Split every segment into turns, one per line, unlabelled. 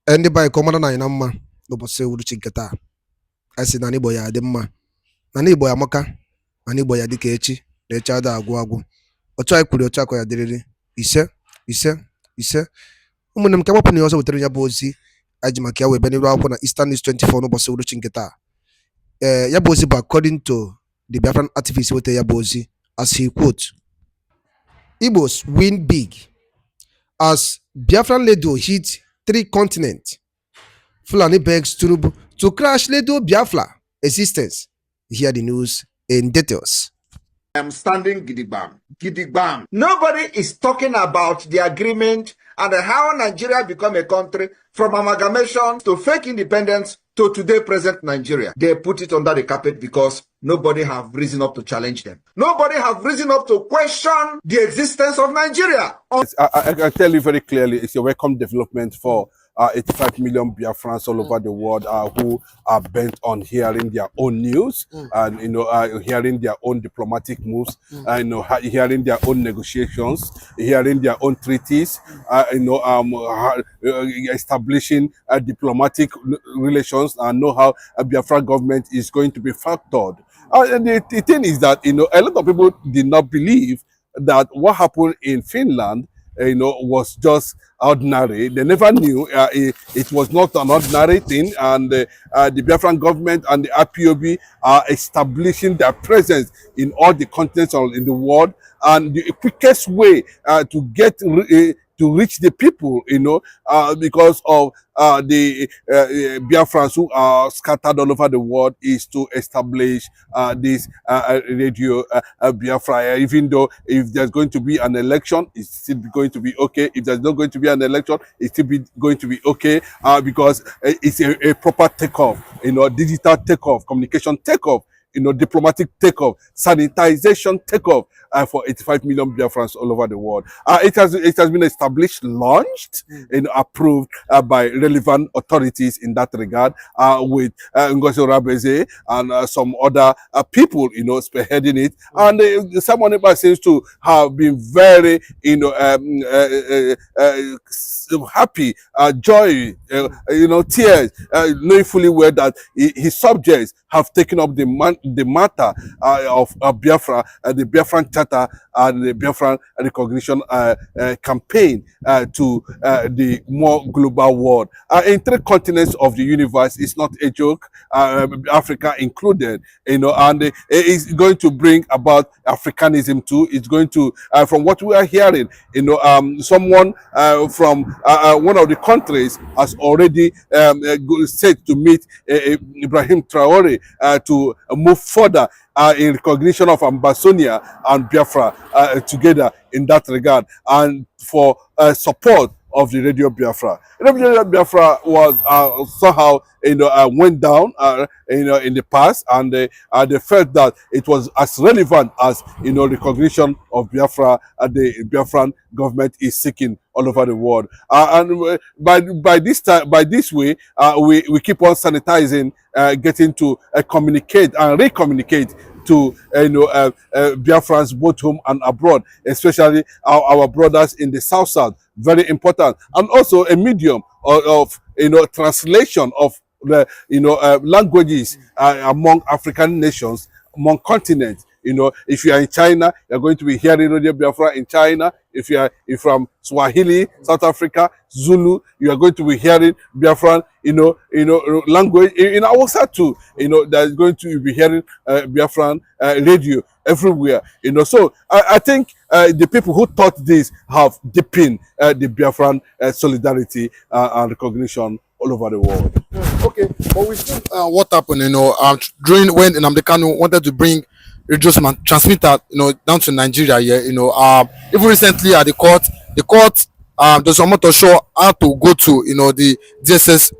Anybody come on na mma n'ụbọchị uruchi nke taa. A sị na n'Igbo ya adị mma. Na n'Igbo ya amaka. Na n'Igbo ya dịka echi na echi ada agwụ agwụ. Otu anyị kwuru otu akọ ya dịrịrị. Ise ise. Ụmụnne m ka gbapụ na ọzọ wetara ya bụ ozi aji maka ya wee bịa n'iru akwụkwọ na Eastern News 24 n'ụbọchị uruchi nke taa. Ya bụ ozi bụ according to the Biafran activist wetara ya bụ ozi as he quote, Igbos win big as Biafran Ledo hit 3 continents. Fulani begs Tinubu to crash Ledo Biafra existence. Hear the news in details.
I am standing gidigbam. Gidigbam. Nobody is talking about the agreement and how Nigeria become a country from amalgamation to fake independence to today present Nigeria. They put it under the carpet because nobody have risen up to challenge them. Nobody have risen up to question the existence of Nigeria.
I tell you very clearly, it's a welcome development for 85 million Biafrans all over the world who are bent on hearing their own news and hearing their own diplomatic moves, hearing their own negotiations, hearing their own treaties, establishing diplomatic relations, and know how a Biafra government is going to be factored. The thing is that a lot of people did not believe that what happened in Finland was just ordinary. They never knew it was not an ordinary thing, and the Biafran government and the IPOB are establishing their presence in all the continents in the world, and the quickest way to get to reach the people, because of the Biafrans who are scattered all over the world, is to establish this radio Biafra. Even though if there's going to be an election, it's still going to be okay. If there's not going to be an election, it's still going to be okay, because it's a proper takeoff, digital takeoff, communication takeoff, diplomatic takeoff, sanitization takeoff for 85 million Biafrans all over the world. It has been established, launched, approved by relevant authorities in that regard, with Ngozi Rabeze and some other people, spearheading it. And someone seems to have been very, happy, joy, tears, knowing fully well that his subjects have taken up the matter of Biafra, the Biafran Charter, and the Biafran recognition campaign to the more global world. In 3 continents of the universe, it's not a joke, Africa included, and it's going to bring about Africanism too. It's going to, from what we are hearing, someone from one of the countries has already said to meet Ibrahim Traore to move further in recognition of Ambazonia and Biafra together in that regard, and for support of the Radio Biafra. Radio Biafra was somehow went down in the past, and they felt that it was as relevant as recognition of Biafra the Biafran government is seeking all over the world. And by this way, we keep on sanitizing, getting to communicate and recommunicate to Biafrans both home and abroad, especially our brothers in the South. Very important, and also a medium of translation of the languages among African nations, among continents. If you are in China, you're going to be hearing Radio Biafra in China. If you're from Swahili, South Africa, Zulu, you are going to be hearing Biafran, language. In Hausa too, there's going to be hearing Biafran radio everywhere. So I think the people who thought this have deepened the Biafran solidarity and recognition all over the world.
Okay, but we see what happened, during when Nnamdi Kanu wanted to bring radio transmitter, down to Nigeria here, even recently at the court, does not show how to go to, the DSS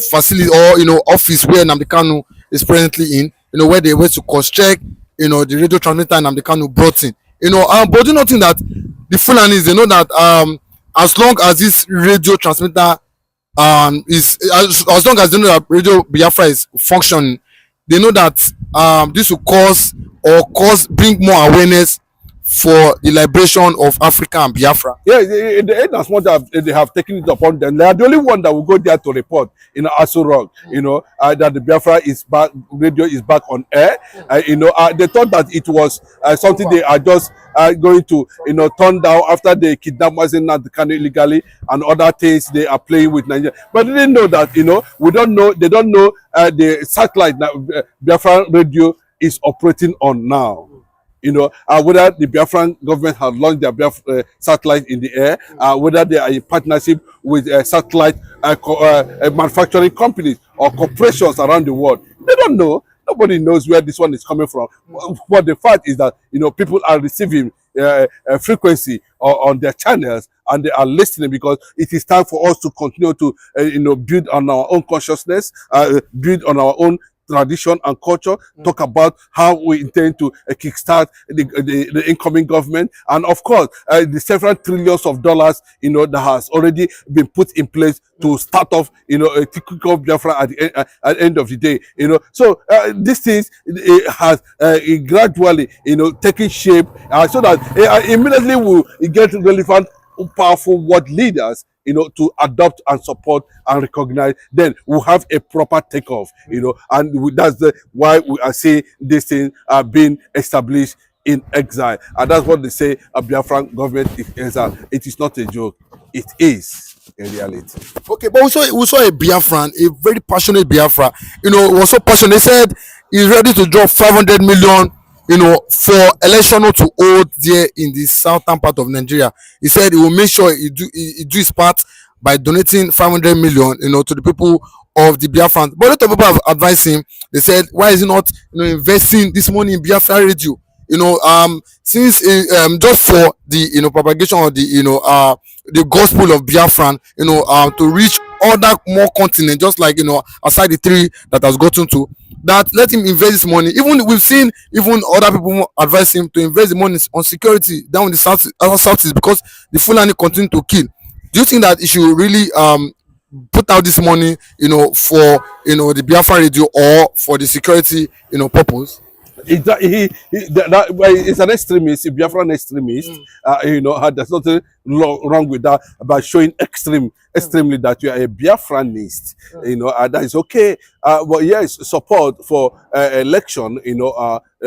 facility or office where Nnamdi Kanu is presently in, where they were to cross-check, the radio transmitter Nnamdi Kanu brought in, but do not think that the Fulanis, they know that as long as this radio transmitter is as long as they know that Radio Biafra is functioning, they know that this will bring more awareness for the liberation of Africa and Biafra?
Yeah, the end as much as they have taken it upon them, they are the only one that will go there to report in Aso Rock, that the Biafra is back, radio is back on air. They thought that it was something they are just going to, turn down after they kidnapped Mazen illegally and other things they are playing with Nigeria. But they didn't know that, we don't know, they don't know the satellite that Biafra radio is operating on now. Whether the Biafran government have launched their satellite in the air, whether they are in partnership with satellite manufacturing companies or corporations around the world. They don't know. Nobody knows where this one is coming from. But the fact is that, people are receiving frequency on their channels and they are listening, because it is time for us to continue to, build on our own consciousness, build on our own tradition and culture, talk about how we intend to kickstart the incoming government, and of course the several trillions of dollars that has already been put in place to start off a typical Biafra at the end of the day. So these things has gradually taken shape, so that immediately we get relevant powerful world leaders to adopt and support and recognize, then we'll have a proper takeoff, and that's why we are seeing these things are being established in exile. And that's what they say a Biafran government is exile. It is not a joke. It is a reality.
Okay, but we saw a Biafran, a very passionate Biafra. Was so passionate. They said he's ready to drop 500 million, for election to hold there in the southern part of Nigeria. He said he will make sure he do his part by donating 500 million, to the people of the Biafran. But a lot of people have advised him. They said, why is he not, investing this money in Biafra radio? Since just for the propagation of the gospel of Biafran, to reach other more continents, just like aside the three that has gotten to, that let him invest this money. Even we've seen even other people advise him to invest the money on security down in the southeast, because the Fulani continue to kill. Do you think that he should really put out this money, for the Biafra radio or for the security, purpose?
It's an extremist, a Biafran extremist. There's nothing wrong with that, about showing extremely that you are a Biafranist. That is okay. But yes, support for election.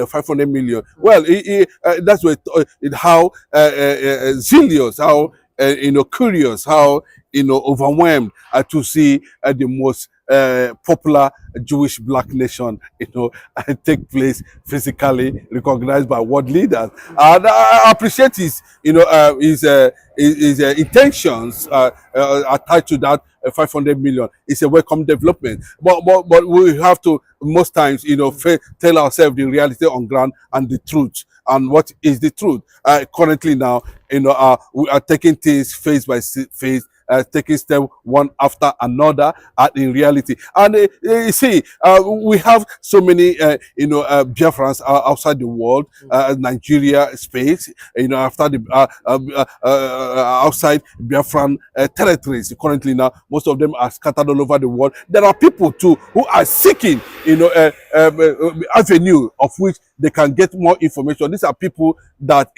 500 million. Well, that's what how zealous, how curious, how overwhelmed to see the most popular Jewish black nation, take place physically, recognized by world leaders. And I appreciate his intentions attached to that 500 million. It's a welcome development. But we have to most times, tell ourselves the reality on ground and the truth. And what is the truth? Currently now, we are taking things face by face, taking step one after another in reality. And you see, we have so many Biafrans outside the world, Nigeria space, after the outside Biafran territories. Currently now, most of them are scattered all over the world. There are people too who are seeking avenue of which they can get more information. These are people that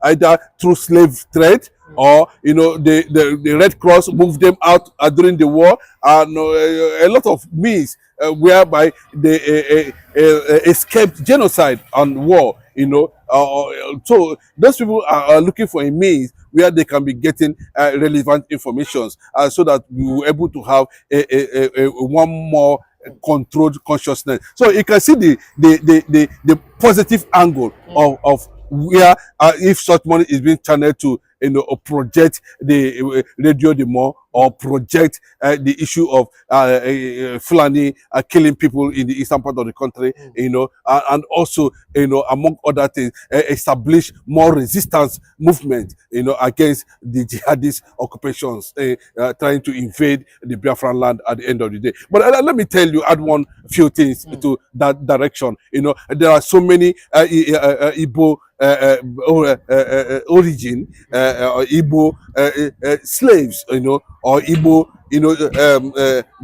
either through slave trade, or the Red Cross moved them out during the war, and a lot of means whereby they escaped genocide and war. So those people are looking for a means where they can be getting relevant information, so that we were able to have a one more controlled consciousness. So you can see the positive angle of where if such money is being channeled to project the radio the more, or project the issue of Fulani killing people in the eastern part of the country, and also among other things, establish more resistance movement against the jihadist occupations trying to invade the Biafran land at the end of the day. But let me tell you, add one few things to that direction. There are so many Igbo origin, Igbo slaves, or Igbo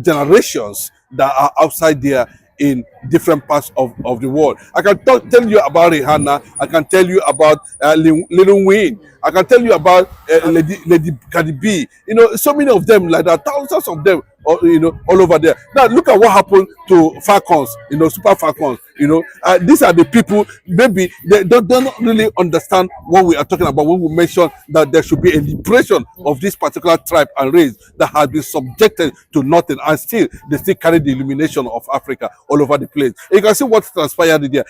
generations that are outside there in different parts of the world. I can tell you about Rihanna. I can tell you about Lil Wayne. I can tell you about Lady Cardi B. You know, so many of them like that, thousands of them, you know, all over there. Now look at what happened to Falcons, you know, Super Falcons. You know, these are the people. Maybe they don't really understand what we are talking about when we mention that there should be a liberation of this particular tribe and race that has been subjected to nothing, and still they still carry the illumination of Africa all over the place. You can see what transpired there.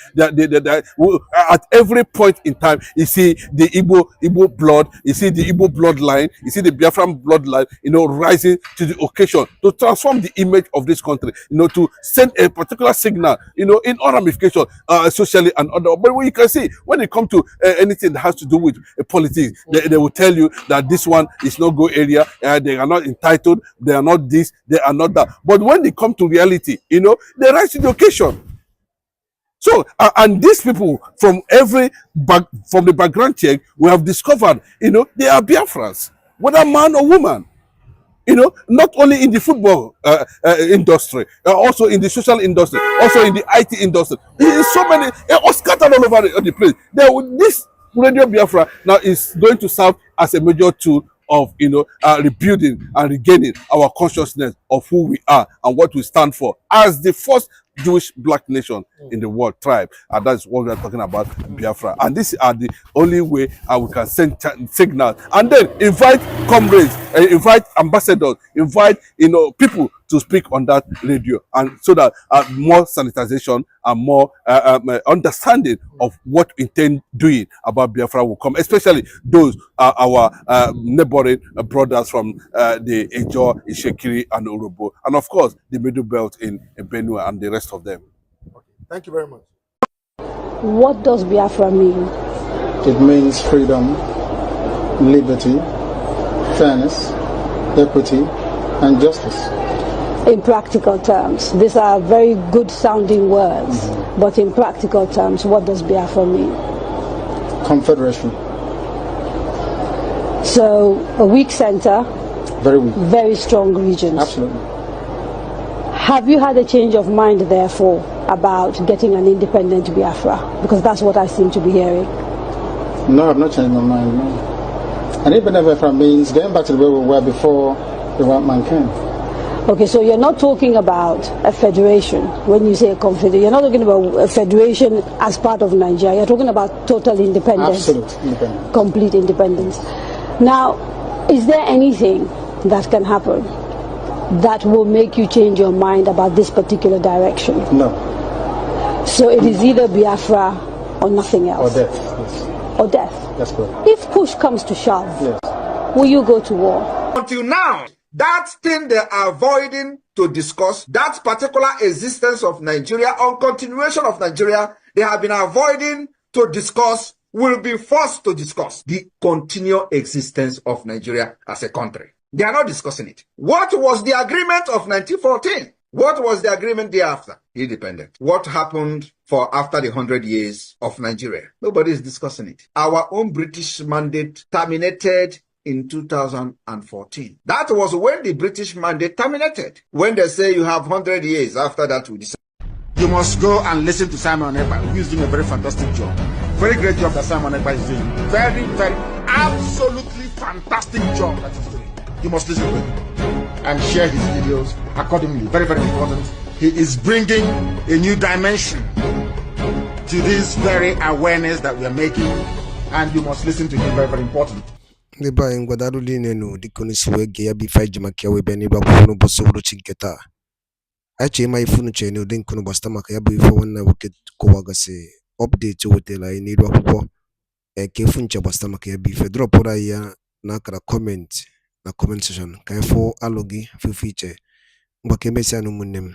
At every point in time, you see the Igbo blood, you see the Igbo bloodline, you see the Biafran bloodline, you know, rising to the occasion to transform the image of this country, you know, to send a particular signal, you know, in all ramifications, socially and other. But when you can see, when it comes to anything that has to do with politics, they will tell you that this one is no go area, they are not entitled, they are not this, they are not that. But when they come to reality, you know, they rise to the occasion. So, and these people from from the background check, we have discovered, you know, they are Biafrans, whether man or woman. You know, not only in the football industry, also in the social industry, also in the IT industry. There is so many, all scattered all over the place. This Radio Biafra now is going to serve as a major tool of, you know, rebuilding and regaining our consciousness of who we are and what we stand for as the first Jewish black nation in the world, tribe. And that's what we are talking about, Biafra. And this are the only way we can send signals and then invite comrades, invite ambassadors, invite, you know, people to speak on that radio, and so that more sanitization and more understanding of what we intend doing about Biafra will come, especially those our neighboring brothers from the Ejo, Ishekiri, and Urobo, and of course the Middle Belt in Benue and the rest of them.
Okay. Thank you very much.
What does Biafra mean?
It means freedom, liberty, fairness, equity, and justice.
In practical terms, these are very good sounding words, but in practical terms, what does Biafra mean?
Confederation.
So, a weak center,
Very weak.
very strong regions.
Absolutely.
Have you had a change of mind, therefore, about getting an independent Biafra? Because that's what I seem to be hearing.
No, I've not changed my mind, no. And even if Biafra means going back to the way we were before the white man came.
Okay, so you're not talking about a federation when you say a confederation. You're not talking about a federation as part of Nigeria. You're talking about total independence.
Absolute independence.
Complete independence. Now, is there anything that can happen that will make you change your mind about this particular direction?
No.
So it is either Biafra or nothing
Or
else.
death. Yes.
Or death.
That's good.
If push comes to shove,
Yes.
will you go to war?
Until now, that thing they are avoiding to discuss, that particular existence of Nigeria or continuation of Nigeria, they have been avoiding to discuss, will be forced to discuss the continued existence of Nigeria as a country. They are not discussing it. What was the agreement of 1914? What was the agreement thereafter? Independent. What happened for after the 100 years of Nigeria? Nobody is discussing it. Our own British mandate terminated in 2014. That was when the British mandate terminated. When they say you have 100 years, after that we decide. You must go and listen to Simon Ekpa, who is doing a very fantastic job. Very great job that Simon Ekpa is doing. Very, very, absolutely fantastic job that he's doing. You must listen to him and share his videos accordingly. Very, very important. He is bringing a new dimension to this very awareness that we are making, and you must listen to him. Very, very important.
Ndị be anyị ngwadarụ niile nụ dịka onye si wee gee ya bụ ife anyị ji maka ya wee bịa n'ịrụ akwụkwọ n'ụbọchị uhuruchi nke taa. Anyị chọrọ ịma ife unu chere n'ụdị nke unu gbasata maka ya bụ ife nwanne nwoke kọwagasị ọpdeti o wetara anyị n'ịrụ akwụkwọ ka efu nche gbasata maka ya bụ ife dropụrụ anyị ya n'akara kọment na kọment sekshọn ka anyị fụ alụ gị fụfụ iche ngwa ka emesịa na ụmụnne m.